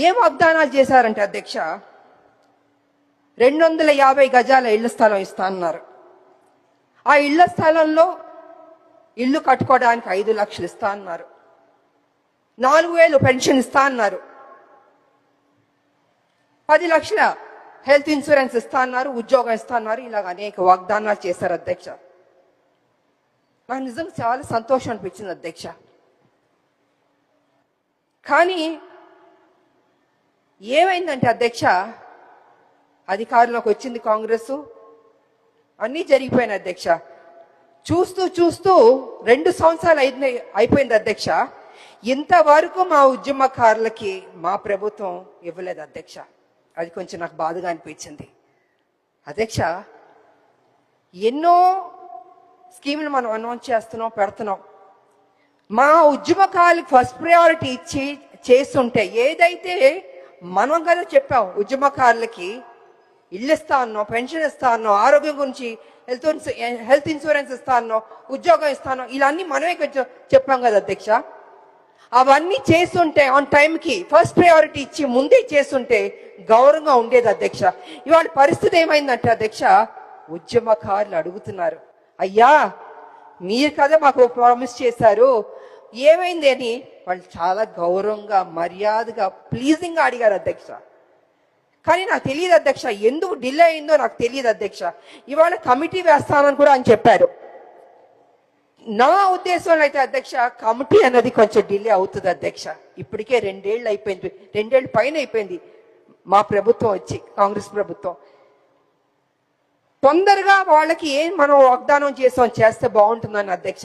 ఏం వాగ్దానాలు చేశారంటే అధ్యక్ష, 250 గజాల ఇళ్ల స్థలం ఇస్తా అన్నారు. ఆ ఇళ్ల స్థలంలో ఇల్లు కట్టుకోవడానికి 5 లక్షలు ఇస్తా అన్నారు. 4,000 పెన్షన్ ఇస్తా అన్నారు. 10 లక్షల హెల్త్ ఇన్సూరెన్స్ ఇస్తా అన్నారు. ఉద్యోగం ఇస్తా అన్నారు. ఇలాగ అనేక వాగ్దానాలు చేశారు అధ్యక్ష. నాకు నిజంగా చాలా సంతోషం అనిపించింది అధ్యక్ష. కానీ ఏమైందంటే అధ్యక్ష, అధికారంలోకి వచ్చింది కాంగ్రెస్, అన్నీ జరిగిపోయినాయి అధ్యక్ష. చూస్తూ చూస్తూ 2 సంవత్సరాలు అయిపోయింది అధ్యక్ష. ఇంతవరకు మా ఉద్యమకారులకి మా ప్రభుత్వం ఇవ్వలేదు అధ్యక్ష. అది కొంచెం నాకు బాధగా అనిపించింది అధ్యక్ష. ఎన్నో స్కీములు మనం అనౌన్స్ చేస్తున్నాం, పెడుతున్నాం. మా ఉద్యమకారులకు ఫస్ట్ ప్రయారిటీ ఇచ్చి చేస్తుంటే, ఏదైతే మనం కదా చెప్పాం ఉద్యమకారులకి ఇల్లు ఇస్తా అన్నాం, పెన్షన్ ఇస్తా అన్నాం, ఆరోగ్యం గురించి హెల్త్ ఇన్సూరెన్స్ ఇస్తా అన్నాం, ఉద్యోగం ఇస్తాను, ఇలా అన్ని మనమే చెప్పాం కదా అధ్యక్ష. అవన్నీ చేస్తుంటే ఆన్ టైంకి ఫస్ట్ ప్రయారిటీ ఇచ్చి ముందే చేస్తుంటే గౌరవంగా ఉండేది అధ్యక్ష. ఇవాళ పరిస్థితి ఏమైందంటే అధ్యక్ష, ఉద్యమకారులు అడుగుతున్నారు, అయ్యా మీరు కదా మాకు ప్రామిస్ చేశారు, ఏమైంది అని వాళ్ళు చాలా గౌరవంగా మర్యాదగా ప్లీజింగ్గా అడిగారు అధ్యక్ష. కానీ నాకు తెలియదు అధ్యక్ష, ఎందుకు డిలే అయిందో నాకు తెలియదు అధ్యక్ష. ఇవాళ కమిటీ వేస్తానని కూడా అని చెప్పారు. నా ఉద్దేశంలో అయితే అధ్యక్ష, కమిటీ అన్నది కొంచెం డిలే అవుతుంది అధ్యక్ష. ఇప్పటికే 2 ఏళ్ళు అయిపోయింది, 2 ఏళ్ళు పైన అయిపోయింది మా ప్రభుత్వం వచ్చి, కాంగ్రెస్ ప్రభుత్వం. తొందరగా వాళ్ళకి ఏం మనం వాగ్దానం చేస్తే బాగుంటుందని అధ్యక్ష.